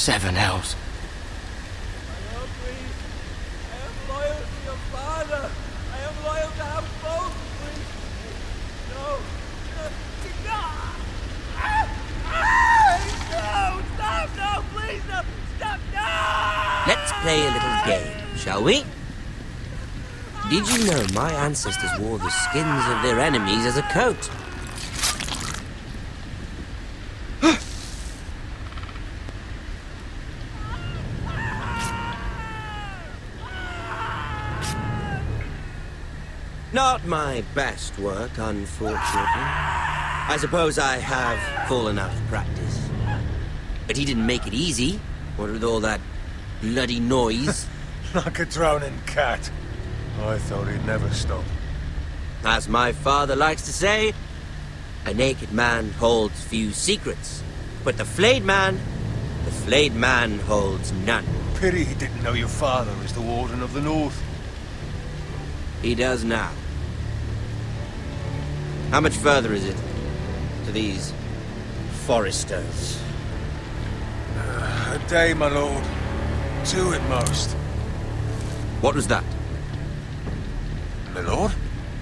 7 hells. Let's play a little game, shall we? Did you know my ancestors wore the skins of their enemies as a coat? Not my best work, unfortunately. I suppose I have fallen out of practice. But he didn't make it easy, what with all that bloody noise. Like a drowning cat. I thought he'd never stop. As my father likes to say, a naked man holds few secrets, but the flayed man holds none. Pity he didn't know your father is the Warden of the North. He does now. How much further is it to these foresters? A day, my lord. 2 at most. What was that? My lord?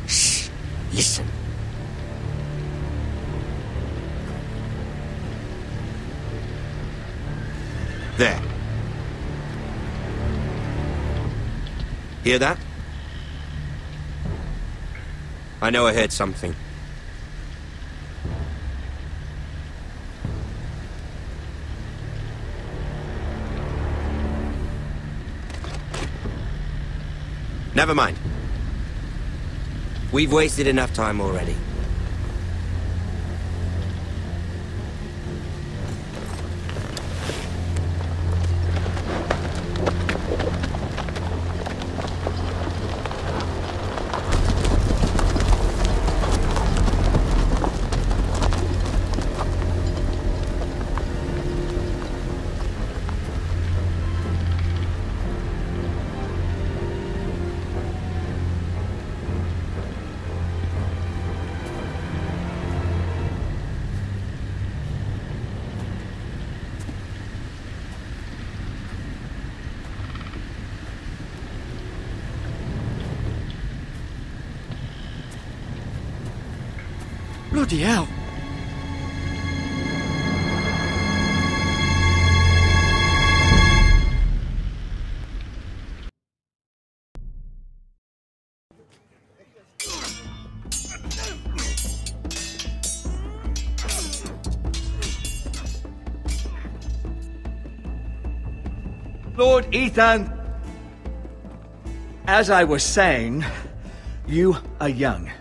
Shh! Listen. There. Hear that? I know I heard something. Never mind. We've wasted enough time already. Bloody hell! Lord Ethan, as I was saying, you are young.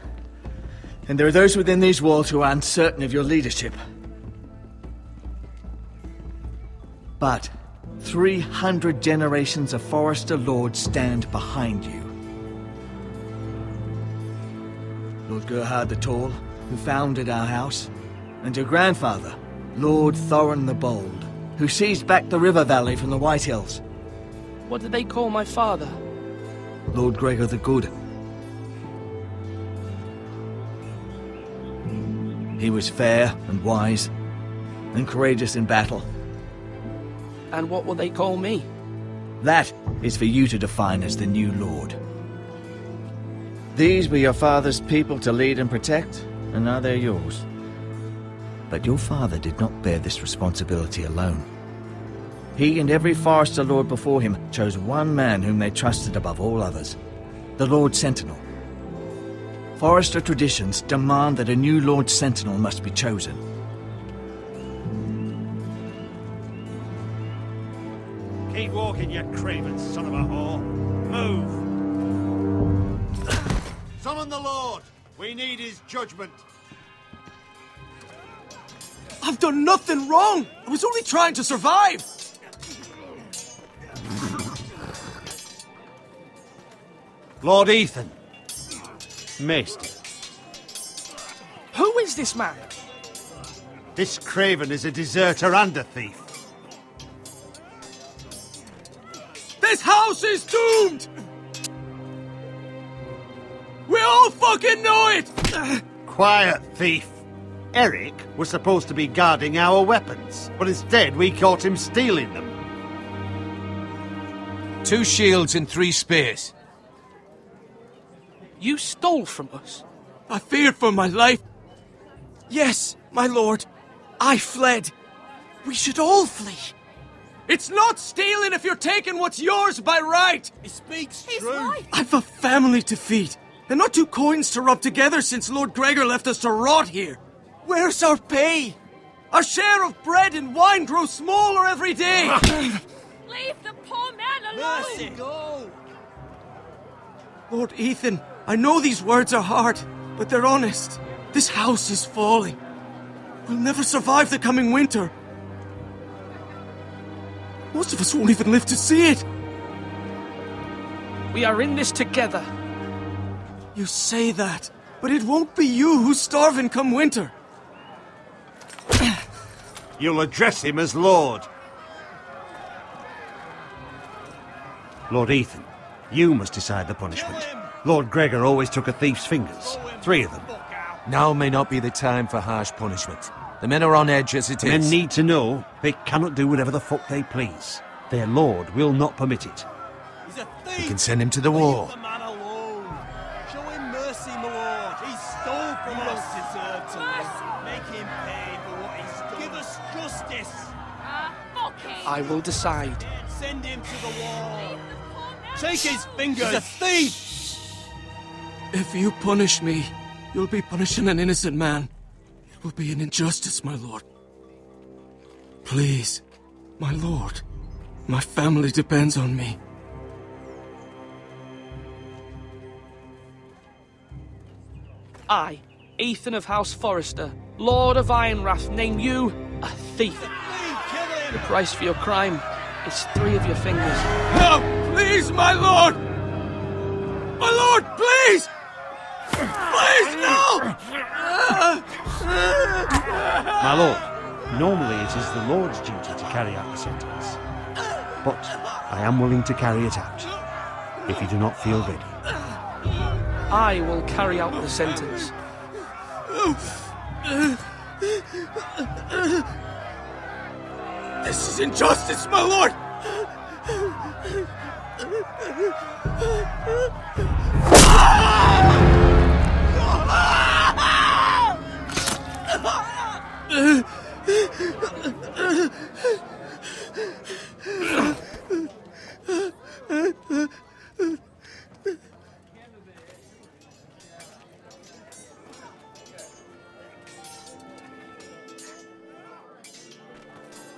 And there are those within these walls who are uncertain of your leadership. But 300 generations of Forester Lords stand behind you. Lord Gerhard the Tall, who founded our house, and your grandfather, Lord Thorin the Bold, who seized back the river valley from the White Hills. What did they call my father? Lord Gregor the Good. He was fair and wise, and courageous in battle. And what will they call me? That is for you to define as the new lord. These were your father's people to lead and protect, and now they're yours. But your father did not bear this responsibility alone. He and every Forester Lord before him chose one man whom they trusted above all others, the Lord Sentinel. Forester traditions demand that a new Lord Sentinel must be chosen. Keep walking, you craven son of a whore. Move! Summon the Lord! We need his judgment. I've done nothing wrong! I was only trying to survive! Lord Ethan. Missed. Who is this man? This craven is a deserter and a thief. This house is doomed! We all fucking know it! Quiet, thief. Eric was supposed to be guarding our weapons, but instead we caught him stealing them. 2 shields and 3 spears. You stole from us. I feared for my life. Yes, my lord. I fled. We should all flee. It's not stealing if you're taking what's yours by right. He speaks He's true. right. I've a family to feed, and not 2 coins to rub together since Lord Gregor left us to rot here. Where's our pay? Our share of bread and wine grows smaller every day. Leave the poor man alone. Mercy, go. Lord Ethan, I know these words are hard, but they're honest. This house is falling. We'll never survive the coming winter. Most of us won't even live to see it. We are in this together. You say that, but it won't be you who's starving come winter. You'll address him as Lord. Lord Ethan, you must decide the punishment. Lord Gregor always took a thief's fingers. 3 of them. Now may not be the time for harsh punishment. The men are on edge as it is. Men need to know they cannot do whatever the fuck they please. Their lord will not permit it. He's a thief. We can send him to the war. Leave the man alone. Show him mercy, my lord. He stole from us. Deserve to live. Make him pay for what he's done. Give us justice. Fuck him. I will decide. Send him to the wall. Leave the poor man Take his fingers. He's a thief. If you punish me, you'll be punishing an innocent man. It will be an injustice, my lord. Please, my lord. My family depends on me. I, Ethan of House Forrester, Lord of Ironrath, name you a thief. Kill him. The price for your crime is 3 of your fingers. No, please, my lord! My lord, please! Please, no! My lord, normally it is the Lord's duty to carry out the sentence. But I am willing to carry it out, if you do not feel ready. I will carry out the sentence. This is injustice, my lord!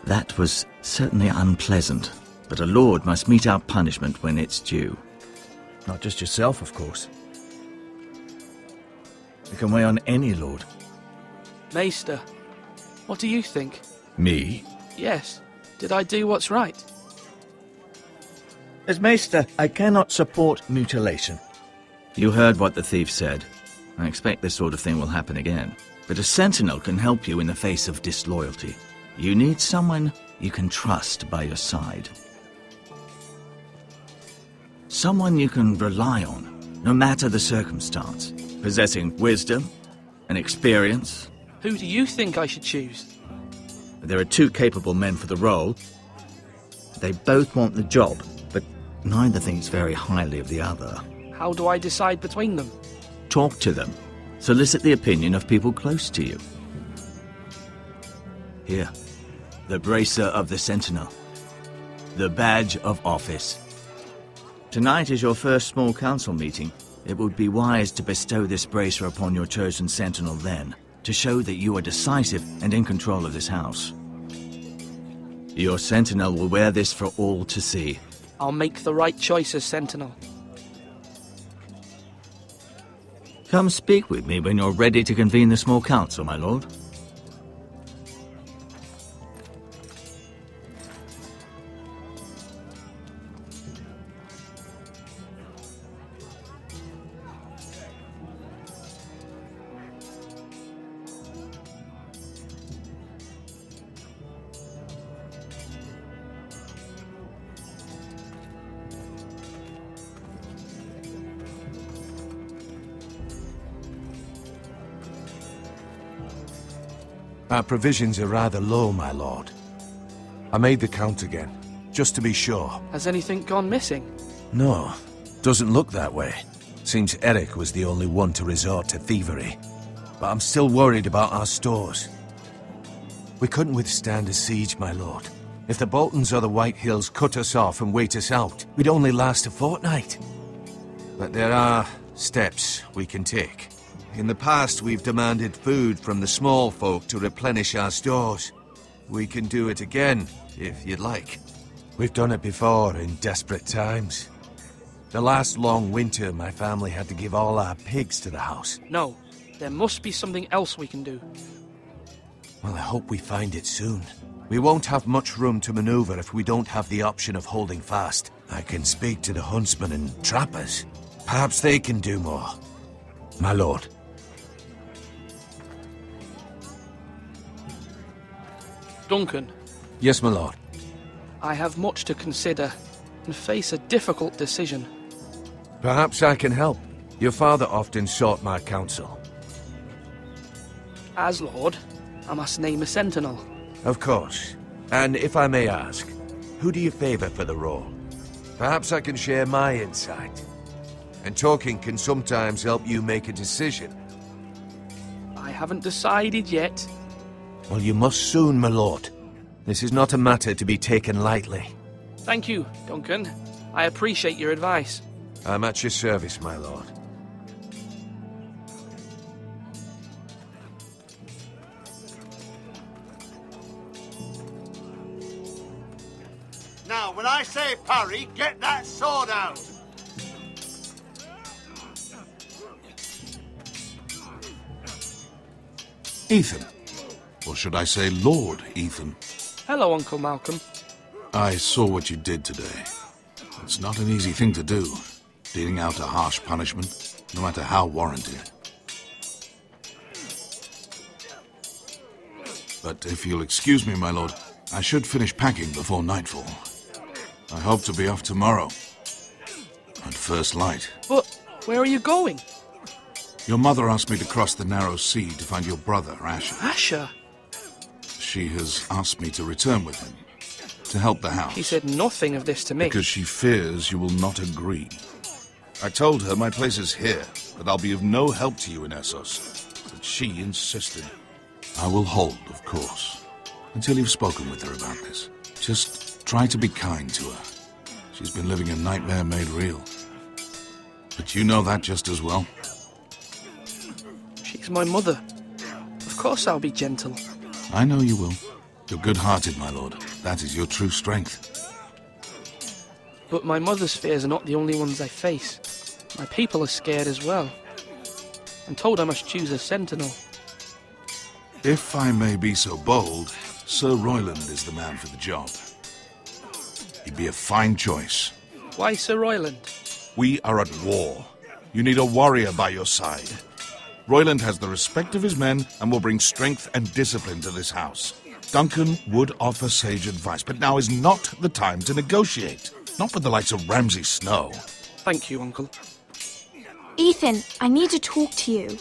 That was certainly unpleasant, but a lord must mete out punishment when it's due. Not just yourself, of course. It can weigh on any lord. Maester, what do you think? Me? Yes. Did I do what's right? As Maester, I cannot support mutilation. You heard what the thief said. I expect this sort of thing will happen again. But a sentinel can help you in the face of disloyalty. You need someone you can trust by your side. Someone you can rely on, no matter the circumstance. Possessing wisdom and experience. Who do you think I should choose? There are 2 capable men for the role. They both want the job, but neither thinks very highly of the other. How do I decide between them? Talk to them. Solicit the opinion of people close to you. Here, the bracer of the Sentinel. The badge of office. Tonight is your first small council meeting. It would be wise to bestow this bracer upon your chosen Sentinel then, to show that you are decisive and in control of this house. Your Sentinel will wear this for all to see. I'll make the right choice as Sentinel. Come speak with me when you're ready to convene the small council, my lord. Our provisions are rather low, my lord. I made the count again. just to be sure. Has anything gone missing? No, doesn't look that way. Seems Eric was the only one to resort to thievery. But I'm still worried about our stores. We couldn't withstand a siege, my lord. If the Boltons or the White Hills cut us off and wait us out, we'd only last a fortnight. But there are steps we can take. In the past, we've demanded food from the small folk to replenish our stores. We can do it again, if you'd like. We've done it before in desperate times. The last long winter, my family had to give all our pigs to the house. No, there must be something else we can do. Well, I hope we find it soon. We won't have much room to maneuver if we don't have the option of holding fast. I can speak to the huntsmen and trappers. Perhaps they can do more. My lord. Duncan. Yes, my lord. I have much to consider and face a difficult decision. Perhaps I can help. Your father often sought my counsel. As Lord, I must name a sentinel. Of course. And if I may ask, who do you favor for the role? Perhaps I can share my insight. And talking can sometimes help you make a decision. I haven't decided yet. Well, you must soon, my lord. This is not a matter to be taken lightly. Thank you, Duncan. I appreciate your advice. I'm at your service, my lord. Now, when I say parry, get that sword out! Ethan. Or should I say Lord Ethan? Hello, Uncle Malcolm. I saw what you did today. It's not an easy thing to do, dealing out a harsh punishment, no matter how warranted. But if you'll excuse me, my lord, I should finish packing before nightfall. I hope to be off tomorrow. At first light. But where are you going? Your mother asked me to cross the narrow sea to find your brother, Asher. Asher? She has asked me to return with him, to help the house. She said nothing of this to me. Because she fears you will not agree. I told her my place is here, that I'll be of no help to you in Essos. But she insisted. I will hold, of course, until you've spoken with her about this. Just try to be kind to her. She's been living a nightmare made real. But you know that just as well. She's my mother. Of course I'll be gentle. I know you will. You're good-hearted, my lord. That is your true strength. But my mother's fears are not the only ones I face. My people are scared as well. I'm told I must choose a sentinel. If I may be so bold, Sir Royland is the man for the job. He'd be a fine choice. Why Sir Royland? We are at war. You need a warrior by your side. Royland has the respect of his men and will bring strength and discipline to this house. Duncan would offer sage advice, but now is not the time to negotiate. Not with the likes of Ramsey Snow. Thank you, Uncle. Ethan, I need to talk to you.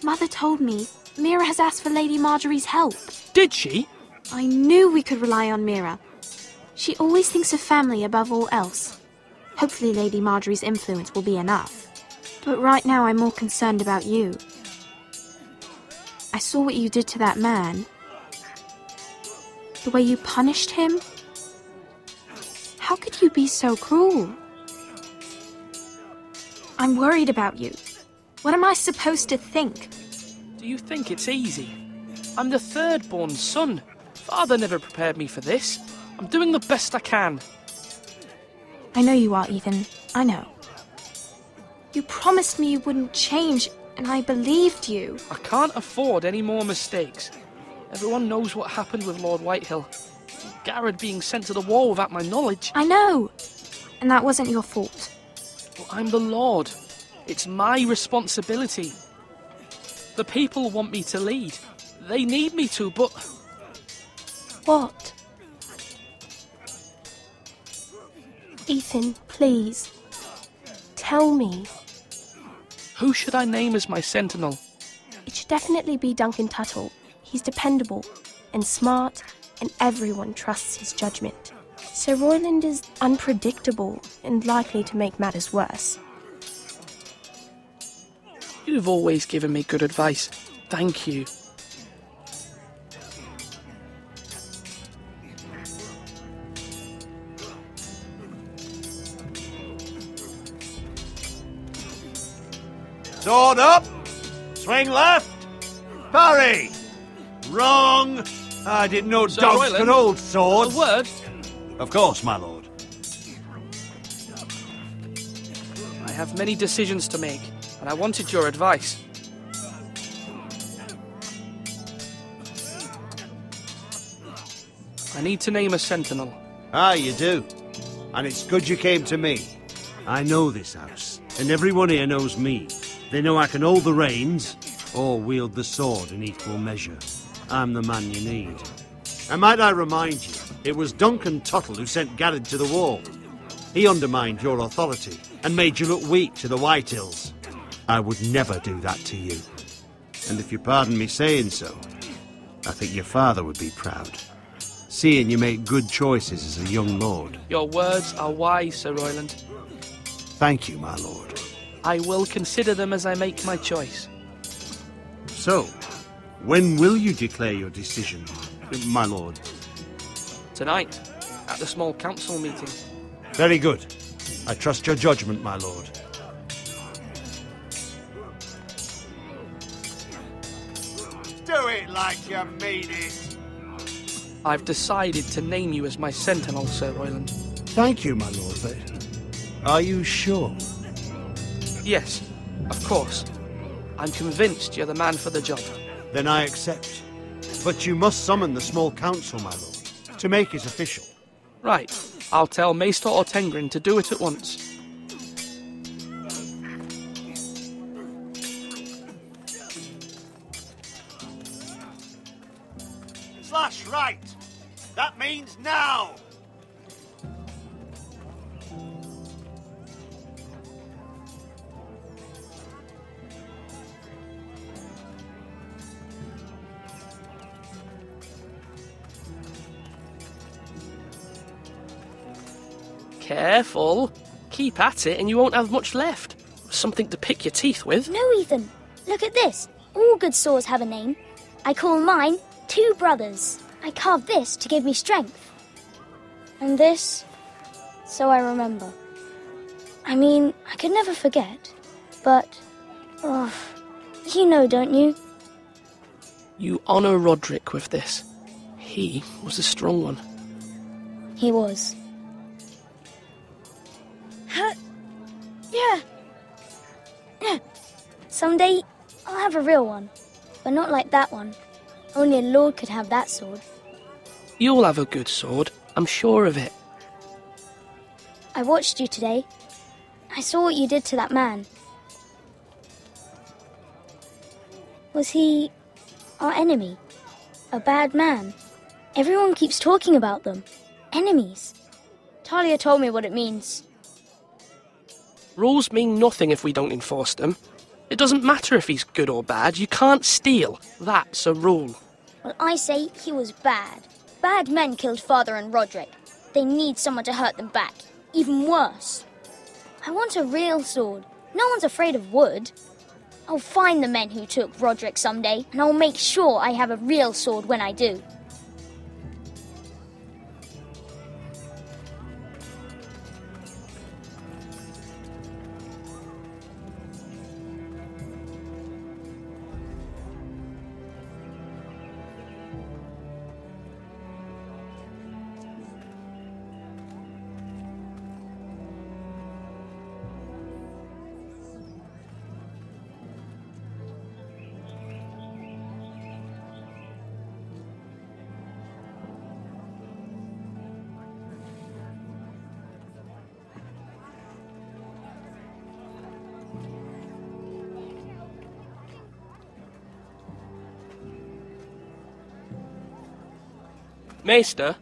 Mother told me Mira has asked for Lady Marjorie's help. Did she? I knew we could rely on Mira. She always thinks of family above all else. Hopefully Lady Marjorie's influence will be enough. But right now I'm more concerned about you. I saw what you did to that man. The way you punished him. How could you be so cruel? I'm worried about you. What am I supposed to think? Do you think it's easy? I'm the third-born son. Father never prepared me for this. I'm doing the best I can. I know you are, Ethan. I know. You promised me you wouldn't change, and I believed you. I can't afford any more mistakes. Everyone knows what happened with Lord Whitehill. Garrett being sent to the war without my knowledge. I know. And that wasn't your fault. Well, I'm the Lord. It's my responsibility. The people want me to lead. They need me to, but... What? Ethan, please. Tell me. Who should I name as my sentinel? It should definitely be Duncan Tuttle. He's dependable and smart, and everyone trusts his judgment. Sir Royland is unpredictable and likely to make matters worse. You've always given me good advice. Thank you. Sword up! Swing left! Parry! Wrong! I didn't know Sir dogs Royland, could hold swords. A word? Of course, my lord. I have many decisions to make, and I wanted your advice. I need to name a sentinel. Ah, you do. And it's good you came to me. I know this house, and everyone here knows me. They know I can hold the reins, or wield the sword in equal measure. I'm the man you need. And might I remind you, it was Duncan Tuttle who sent Garrett to the wall. He undermined your authority, and made you look weak to the Whitehills. I would never do that to you. And if you pardon me saying so, I think your father would be proud, seeing you make good choices as a young lord. Your words are wise, Sir Royland. Thank you, my lord. I will consider them as I make my choice. So, when will you declare your decision, my lord? Tonight, at the small council meeting. Very good. I trust your judgment, my lord. Do it like you mean it. I've decided to name you as my sentinel, Sir Royland. Thank you, my lord, but are you sure? Yes, of course. I'm convinced you're the man for the job. Then I accept. But you must summon the small council, my lord, to make it official. Right. I'll tell Maester Ortengrin to do it at once. Slash right. That means now. Careful. Keep at it and you won't have much left. Something to pick your teeth with. No, Ethan. Look at this. All good swords have a name. I call mine Two Brothers. I carved this to give me strength. And this, so I remember. I mean, I could never forget. But, you know, don't you? You honour Roderick with this. He was a strong one. He was. Yeah. Someday, I'll have a real one. But not like that one. Only a lord could have that sword. You'll have a good sword. I'm sure of it. I watched you today. I saw what you did to that man. Was he our enemy? A bad man? Everyone keeps talking about them. Enemies. Talia told me what it means. Rules mean nothing if we don't enforce them. It doesn't matter if he's good or bad. You can't steal. That's a rule. Well, I say he was bad. Bad men killed Father and Roderick. They need someone to hurt them back. Even worse. I want a real sword. No one's afraid of wood. I'll find the men who took Roderick someday, and I'll make sure I have a real sword when I do. Maester?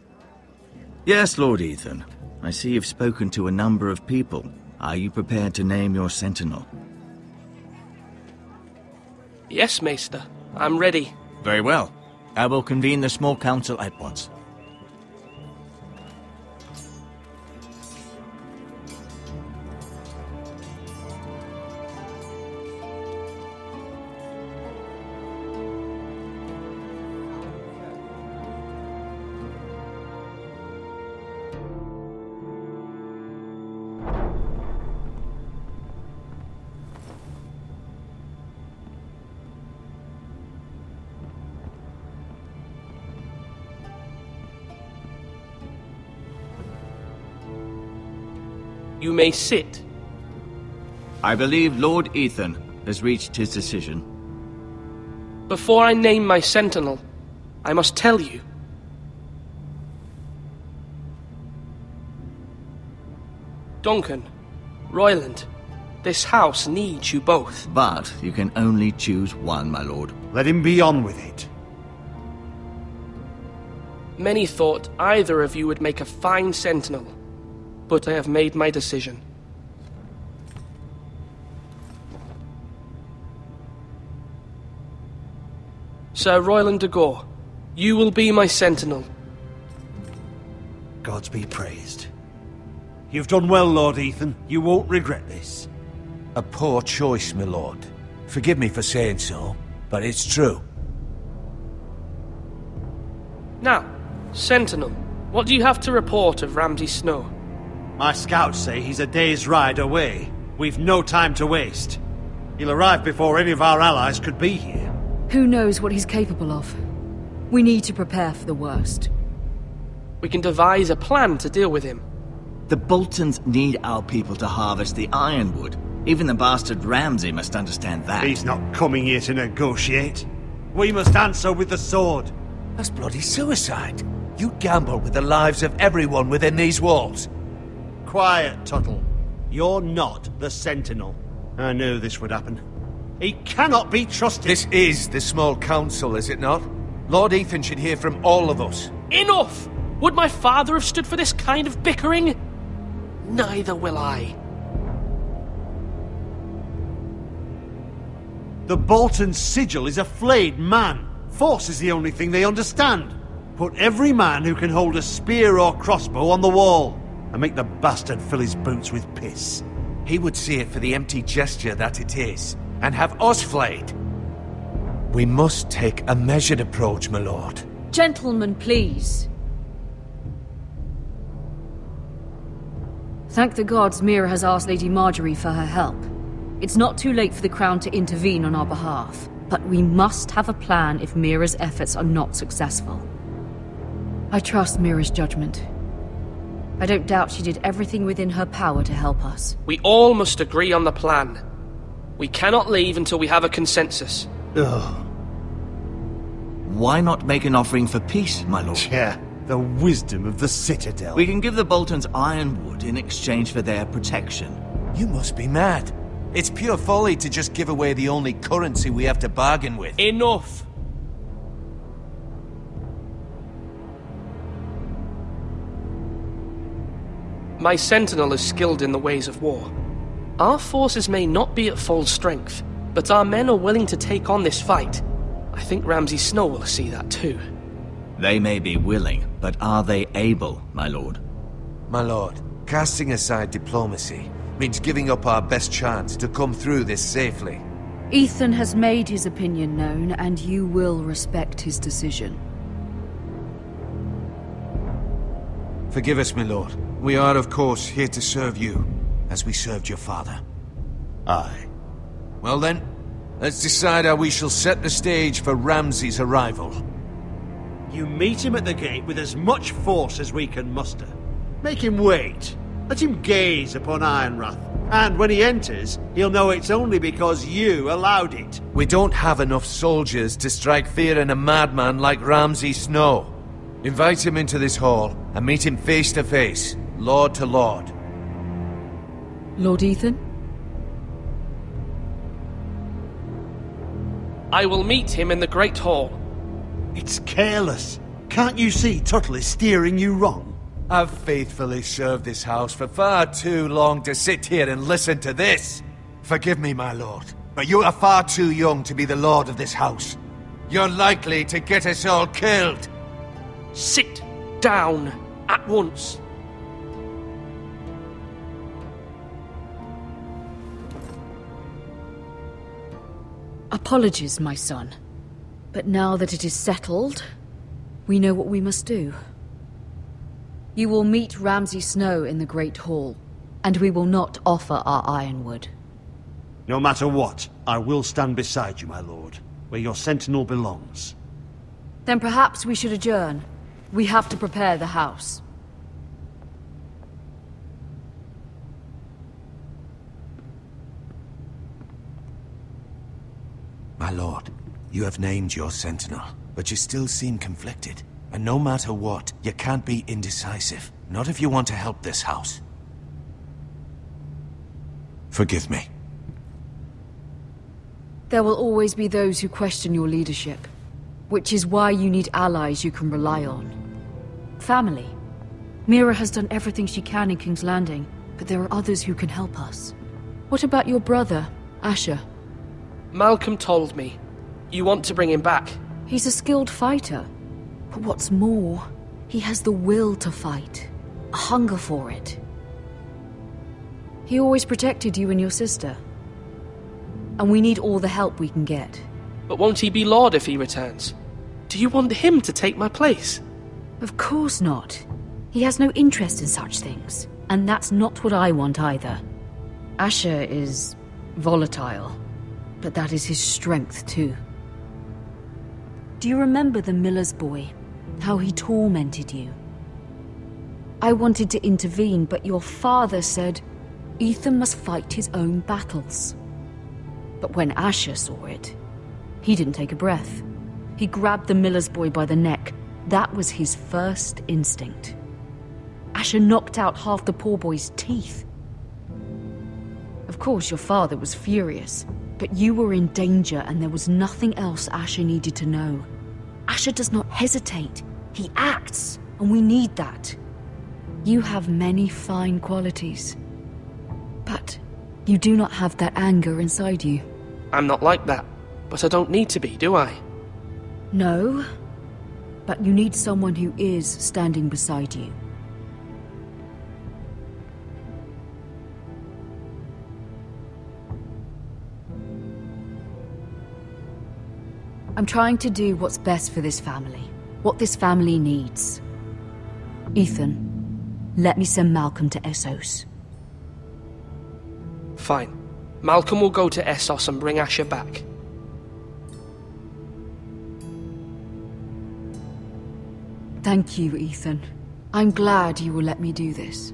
Yes, Lord Ethan. I see you've spoken to a number of people. Are you prepared to name your sentinel? Yes, Maester. I'm ready. Very well. I will convene the small council at once. You may sit. I believe Lord Ethan has reached his decision. Before I name my sentinel, I must tell you. Duncan, Royland, this house needs you both. But you can only choose one, my lord. Let him be on with it. Many thought either of you would make a fine sentinel, but I have made my decision. Sir Royland de Gore, you will be my sentinel. Gods be praised. You've done well, Lord Ethan. You won't regret this. A poor choice, my lord. Forgive me for saying so, but it's true. Now, sentinel, what do you have to report of Ramsey Snow? My scouts say he's a day's ride away. We've no time to waste. He'll arrive before any of our allies could be here. Who knows what he's capable of? We need to prepare for the worst. We can devise a plan to deal with him. The Boltons need our people to harvest the ironwood. Even the bastard Ramsey must understand that. He's not coming here to negotiate. We must answer with the sword. That's bloody suicide. You gamble with the lives of everyone within these walls. Quiet, Tuttle. You're not the Sentinel. I knew this would happen. He cannot be trusted. This is the small council, is it not? Lord Ethan should hear from all of us. Enough! Would my father have stood for this kind of bickering? Neither will I. The Bolton sigil is a flayed man. Force is the only thing they understand. Put every man who can hold a spear or crossbow on the wall, and make the bastard fill his boots with piss. He would see it for the empty gesture that it is, and have us flayed. We must take a measured approach, my lord. Gentlemen, please. Thank the gods Mira has asked Lady Marjorie for her help. It's not too late for the Crown to intervene on our behalf, but we must have a plan if Mira's efforts are not successful. I trust Mira's judgment. I don't doubt she did everything within her power to help us. We all must agree on the plan. We cannot leave until we have a consensus. Ugh. Why not make an offering for peace, my lord? Yeah, the wisdom of the Citadel. We can give the Boltons ironwood in exchange for their protection. You must be mad. It's pure folly to just give away the only currency we have to bargain with. Enough! My sentinel is skilled in the ways of war. Our forces may not be at full strength, but our men are willing to take on this fight. I think Ramsey Snow will see that too. They may be willing, but are they able, my lord? My lord, casting aside diplomacy means giving up our best chance to come through this safely. Ethan has made his opinion known, and you will respect his decision. Forgive us, my lord. We are, of course, here to serve you, as we served your father. Aye. Well then, let's decide how we shall set the stage for Ramsey's arrival. You meet him at the gate with as much force as we can muster. Make him wait. Let him gaze upon Ironrath. And when he enters, he'll know it's only because you allowed it. We don't have enough soldiers to strike fear in a madman like Ramsey Snow. Invite him into this hall, and meet him face to face, lord to lord. Lord Ethan? I will meet him in the Great Hall. It's careless. Can't you see Tuttle is steering you wrong? I've faithfully served this house for far too long to sit here and listen to this. Forgive me, my lord. But you are far too young to be the lord of this house. You're likely to get us all killed. Sit down at once. Apologies, my son. But now that it is settled, we know what we must do. You will meet Ramsey Snow in the Great Hall, and we will not offer our ironwood. No matter what, I will stand beside you, my lord, where your sentinel belongs. Then perhaps we should adjourn. We have to prepare the house. My lord, you have named your sentinel, but you still seem conflicted. And no matter what, you can't be indecisive. Not if you want to help this house. Forgive me. There will always be those who question your leadership, which is why you need allies you can rely on. Family. Mira has done everything she can in King's Landing, but there are others who can help us. What about your brother, Asher? Malcolm told me. You want to bring him back? He's a skilled fighter. But what's more, he has the will to fight. A hunger for it. He always protected you and your sister. And we need all the help we can get. But won't he be Lord if he returns? Do you want him to take my place? Of course not. He has no interest in such things. And that's not what I want either. Asher is volatile. But that is his strength too. Do you remember the miller's boy? How he tormented you? I wanted to intervene, but your father said Ethan must fight his own battles. But when Asher saw it, he didn't take a breath. He grabbed the miller's boy by the neck. That was his first instinct. Asher knocked out half the poor boy's teeth. Of course, your father was furious, but you were in danger and there was nothing else Asher needed to know. Asher does not hesitate. He acts, and we need that. You have many fine qualities, but you do not have that anger inside you. I'm not like that, but I don't need to be, do I? No, but you need someone who is standing beside you. I'm trying to do what's best for this family. What this family needs. Ethan, let me send Malcolm to Essos. Fine. Malcolm will go to Essos and bring Asher back. Thank you, Ethan. I'm glad you will let me do this.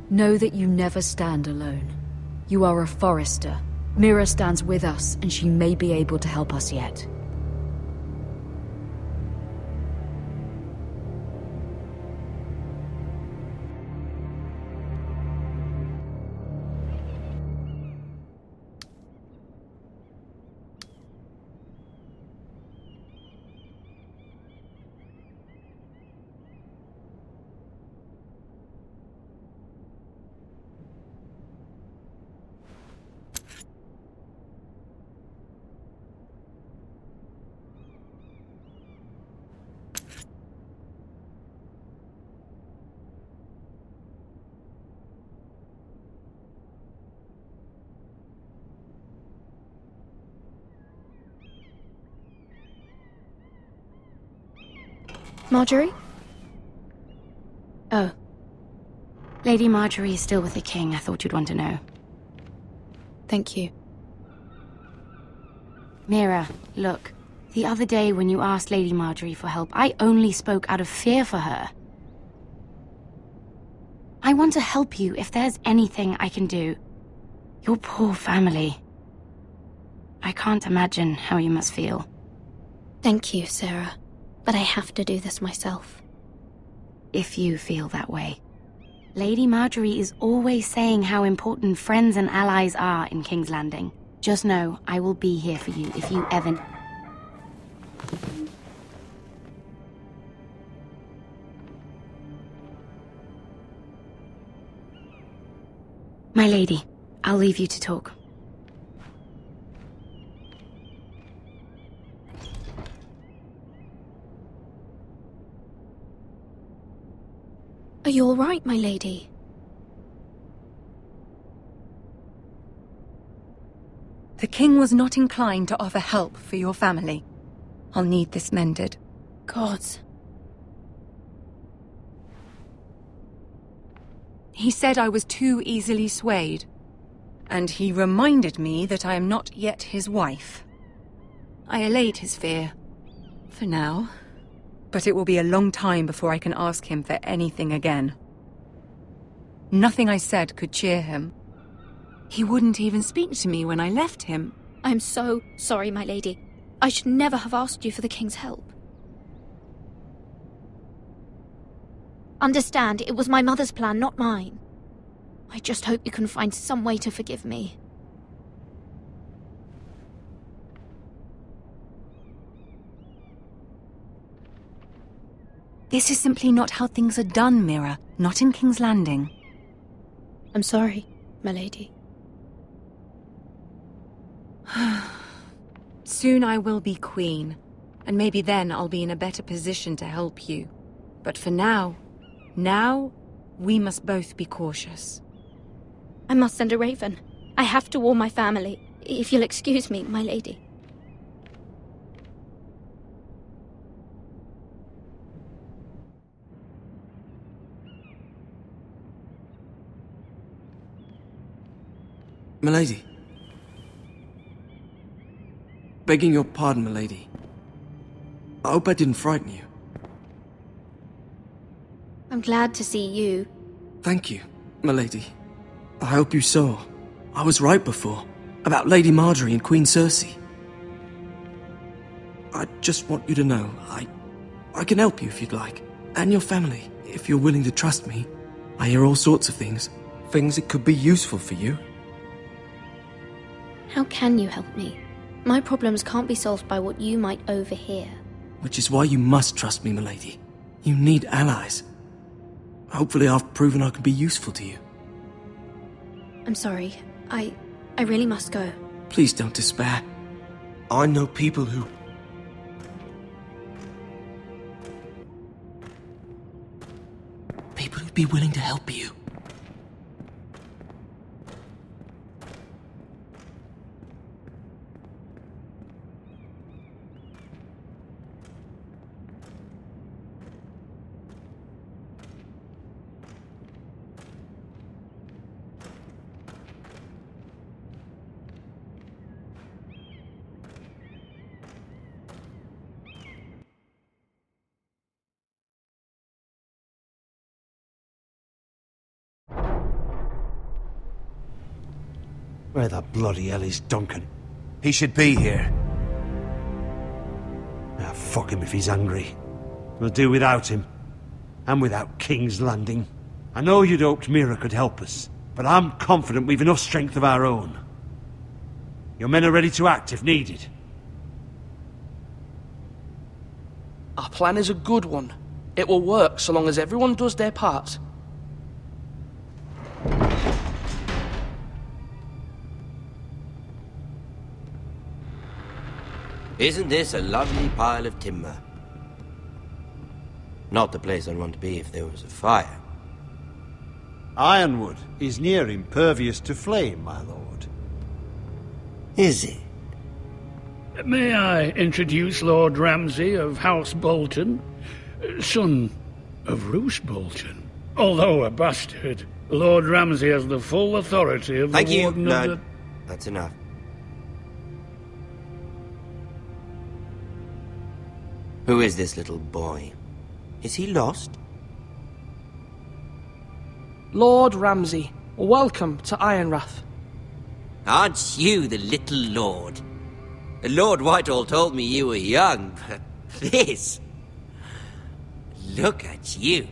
Know that you never stand alone. You are a Forester. Mira stands with us, and she may be able to help us yet. Marjorie? Oh. Lady Marjorie is still with the king. I thought you'd want to know. Thank you. Mira, look. The other day when you asked Lady Marjorie for help, I only spoke out of fear for her. I want to help you if there's anything I can do. Your poor family. I can't imagine how you must feel. Thank you, Sarah. But I have to do this myself. If you feel that way. Lady Marjorie is always saying how important friends and allies are in King's Landing. Just know, I will be here for you if you ever... My lady, I'll leave you to talk. you all right, my lady? The king was not inclined to offer help for your family. I'll need this mended. Gods. He said I was too easily swayed. And he reminded me that I am not yet his wife. I allayed his fear. For now. But it will be a long time before I can ask him for anything again. Nothing I said could cheer him. He wouldn't even speak to me when I left him. I'm so sorry, my lady. I should never have asked you for the king's help. Understand, it was my mother's plan, not mine. I just hope you can find some way to forgive me. This is simply not how things are done, Mira. Not in King's Landing. I'm sorry, my lady. Soon I will be queen, and maybe then I'll be in a better position to help you. But for now, we must both be cautious. I must send a raven. I have to warn my family. If you'll excuse me, my lady. Milady. Begging your pardon, milady. I hope I didn't frighten you. I'm glad to see you. Thank you, milady. I hope you saw. I was right before. About Lady Marjorie and Queen Cersei. I just want you to know, I can help you if you'd like. And your family, if you're willing to trust me. I hear all sorts of things. Things that could be useful for you. How can you help me? My problems can't be solved by what you might overhear. Which is why you must trust me, milady. You need allies. Hopefully I've proven I can be useful to you. I'm sorry. I really must go. Please don't despair. I know people who... People who'd be willing to help you. Where the bloody hell is Duncan? He should be here. Ah, fuck him if he's angry. We'll do without him. And without King's Landing. I know you'd hoped Mira could help us, but I'm confident we've enough strength of our own. Your men are ready to act if needed. Our plan is a good one. It will work so long as everyone does their part. Isn't this a lovely pile of timber? Not the place I'd want to be if there was a fire. Ironwood is near impervious to flame, my lord. Is it? May I introduce Lord Ramsey of House Bolton, son of Roose Bolton. Although a bastard, Lord Ramsey has the full authority of Thank the you, Warden Lord. of the... That's enough. Who is this little boy? Is he lost? Lord Ramsey, welcome to Ironrath. Aren't you the little lord? Lord Whitehall told me you were young, but this... Look at you.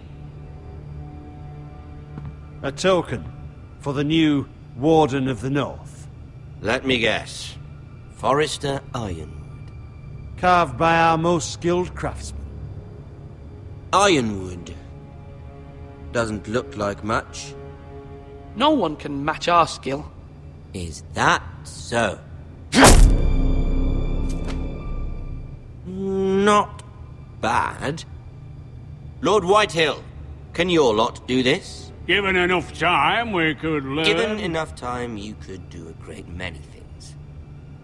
A token for the new Warden of the North. Let me guess. Forrester Ironwood. Carved by our most skilled craftsmen. Ironwood. Doesn't look like much. No one can match our skill. Is that so? Not bad. Lord Whitehill, Can your lot do this? Given enough time, we could learn... Given enough time, you could do a great many things.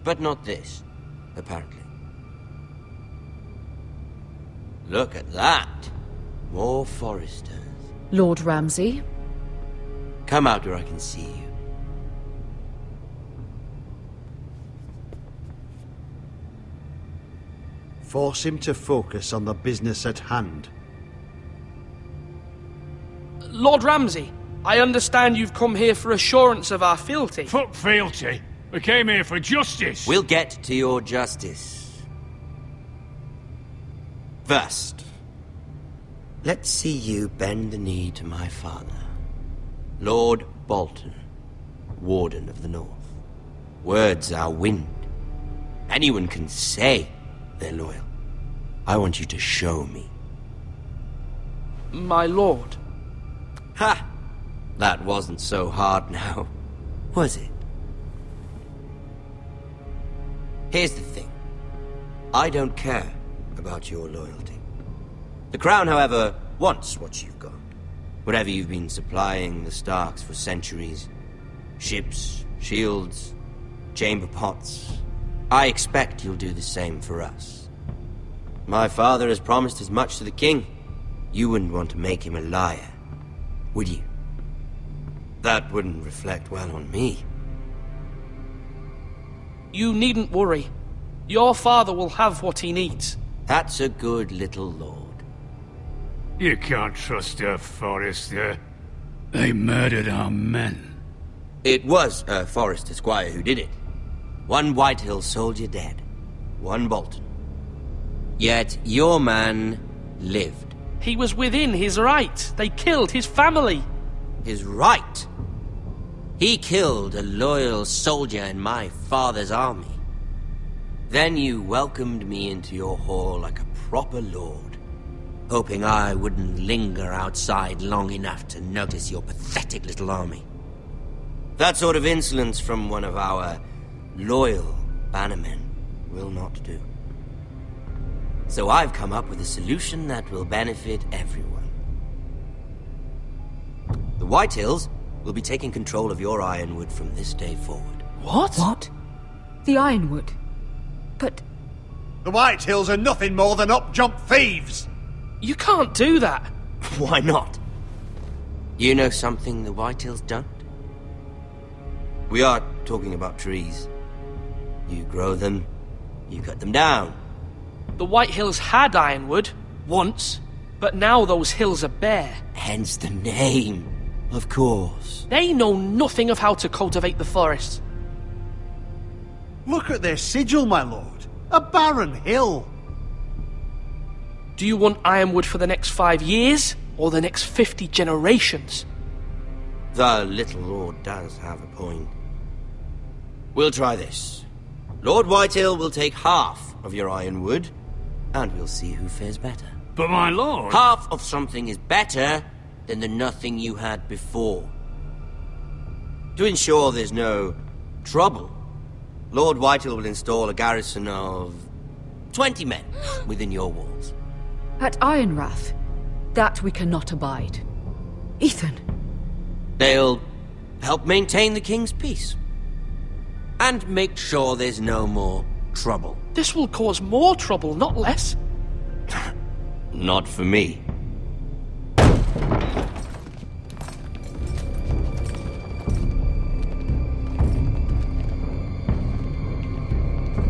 But not this, apparently. Look at that. More foresters. Lord Ramsey? Come out where I can see you. Force him to focus on the business at hand. Lord Ramsey, I understand you've come here for assurance of our fealty. Fuck fealty. We came here for justice. We'll get to your justice. First, let's see you bend the knee to my father, Lord Bolton, Warden of the North. Words are wind. Anyone can say they're loyal. I want you to show me. My lord. Ha! That wasn't so hard now, was it? Here's the thing. I don't care about your loyalty. The Crown, however, wants what you've got. Whatever you've been supplying the Starks for centuries. Ships, shields, chamber pots. I expect you'll do the same for us. My father has promised as much to the king. You wouldn't want to make him a liar, would you? That wouldn't reflect well on me. You needn't worry. Your father will have what he needs. That's a good little lord. You can't trust a Forester. They murdered our men. It was a Forester squire who did it. One Whitehill soldier dead. One Bolton. Yet your man lived. He was within his right. They killed his family. His right? He killed a loyal soldier in my father's army. Then you welcomed me into your hall like a proper lord, hoping I wouldn't linger outside long enough to notice your pathetic little army. That sort of insolence from one of our loyal bannermen will not do. So I've come up with a solution that will benefit everyone. The Whitehills will be taking control of your Ironwood from this day forward. What? What? The Ironwood? But... The Whitehills are nothing more than up-jump thieves! You can't do that! Why not? You know something the Whitehills don't? We are talking about trees. You grow them, you cut them down. The Whitehills had Ironwood, once, but now those hills are bare. Hence the name, of course. They know nothing of how to cultivate the forest. Look at their sigil, my lord. A barren hill. Do you want Ironwood for the next 5 years, or the next 50 generations? The little lord does have a point. We'll try this. Lord Whitehill will take half of your Ironwood, and we'll see who fares better. But my lord... Half of something is better than the nothing you had before. To ensure there's no trouble, Lord Whitehill will install a garrison of 20 men within your walls. At Ironrath? That we cannot abide. Ethan! They'll help maintain the king's peace. And make sure there's no more trouble. This will cause more trouble, not less. Not for me.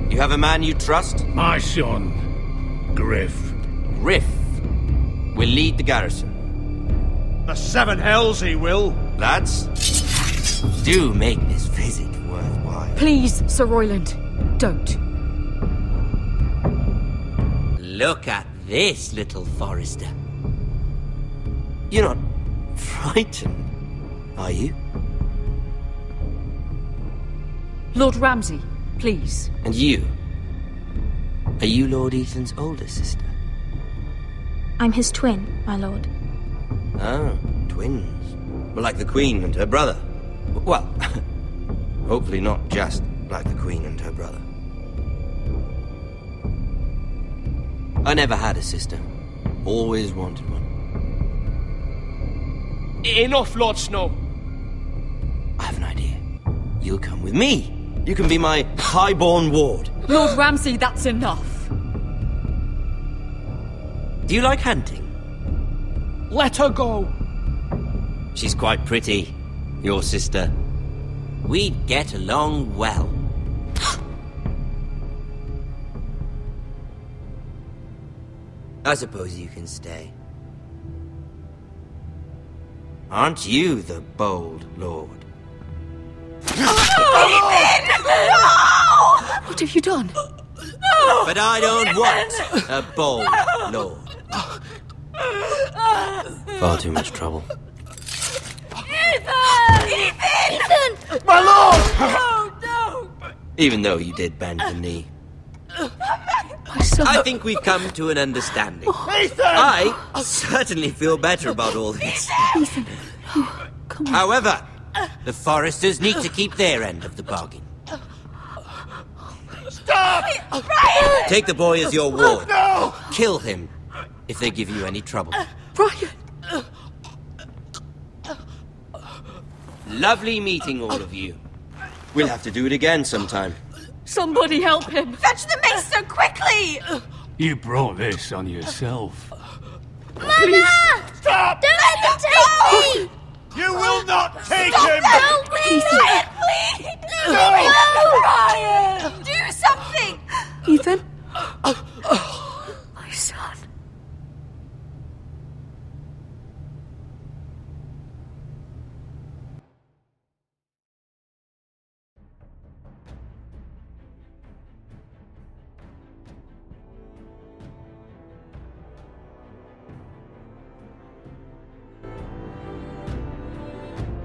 You have a man you trust? My son, Griff. Griff will lead the garrison. The Seven Hells he will. Lads, do make this visit worthwhile. Please, Sir Royland, don't. Look at this, little Forester. You're not frightened, are you? Lord Ramsey, please. And you? Are you Lord Ethan's older sister? I'm his twin, my lord. Oh, twins. Well, like the Queen and her brother. Well, hopefully not just like the Queen and her brother. I never had a sister. Always wanted one. Enough, Lord Snow. I have an idea. You'll come with me. You can be my highborn ward. Lord Ramsey, that's enough. Do you like hunting? Let her go. She's quite pretty, your sister. We'd get along well. I suppose you can stay. Aren't you the bold lord? What have you done? But I don't want a bold lord. Far too much trouble. Ethan! My lord! No! Even though you did bend the knee. My son. I think we've come to an understanding. Ethan! I certainly feel better about all this. Ethan. Oh, come on. However, the Foresters need to keep their end of the bargain. Stop! Brian! Take the boy as your ward. No! Kill him if they give you any trouble. Brian! Lovely meeting all of you. We'll have to do it again sometime. Somebody help him! Fetch the mace so quickly! You brought this on yourself. Mama! Stop! Don't let them take me! You will not take Stop him! Help me! Brian, please! No! Brian! Do something! Ethan? My son.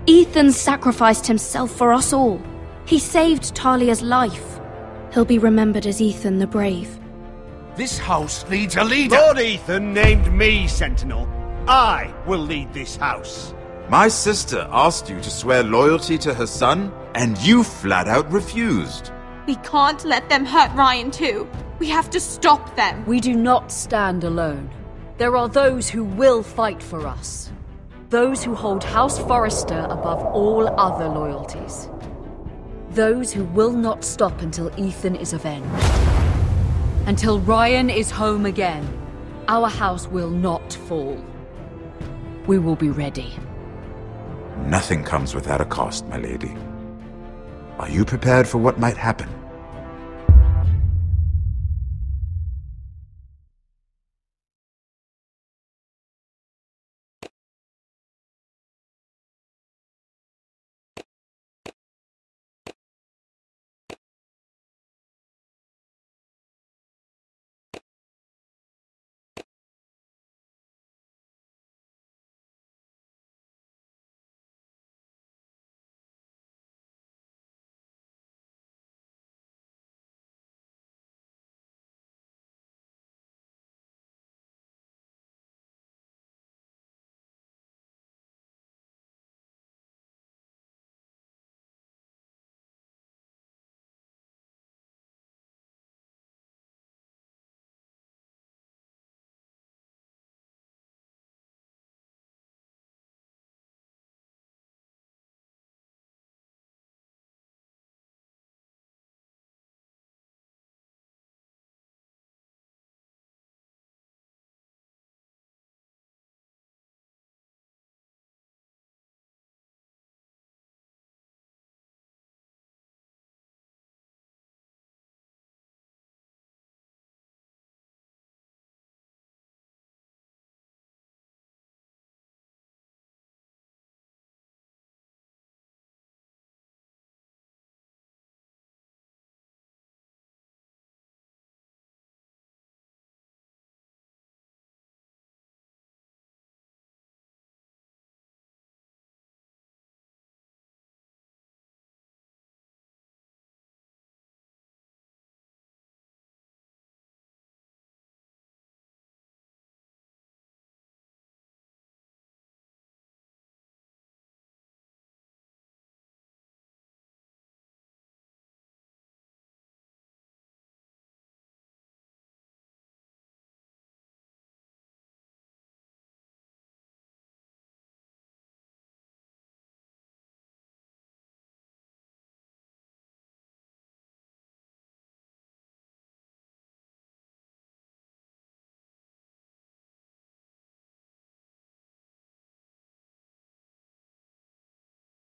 Ethan sacrificed himself for us all. He saved Talia's life. He'll be remembered as Ethan the Brave. This house needs a leader. Lord Ethan named me Sentinel. I will lead this house. My sister asked you to swear loyalty to her son, and you flat out refused. We can't let them hurt Ryan too. We have to stop them. We do not stand alone. There are those who will fight for us. Those who hold House Forrester above all other loyalties. Those who will not stop until Ethan is avenged. Until Ryan is home again, our house will not fall. We will be ready. Nothing comes without a cost, my lady. Are you prepared for what might happen?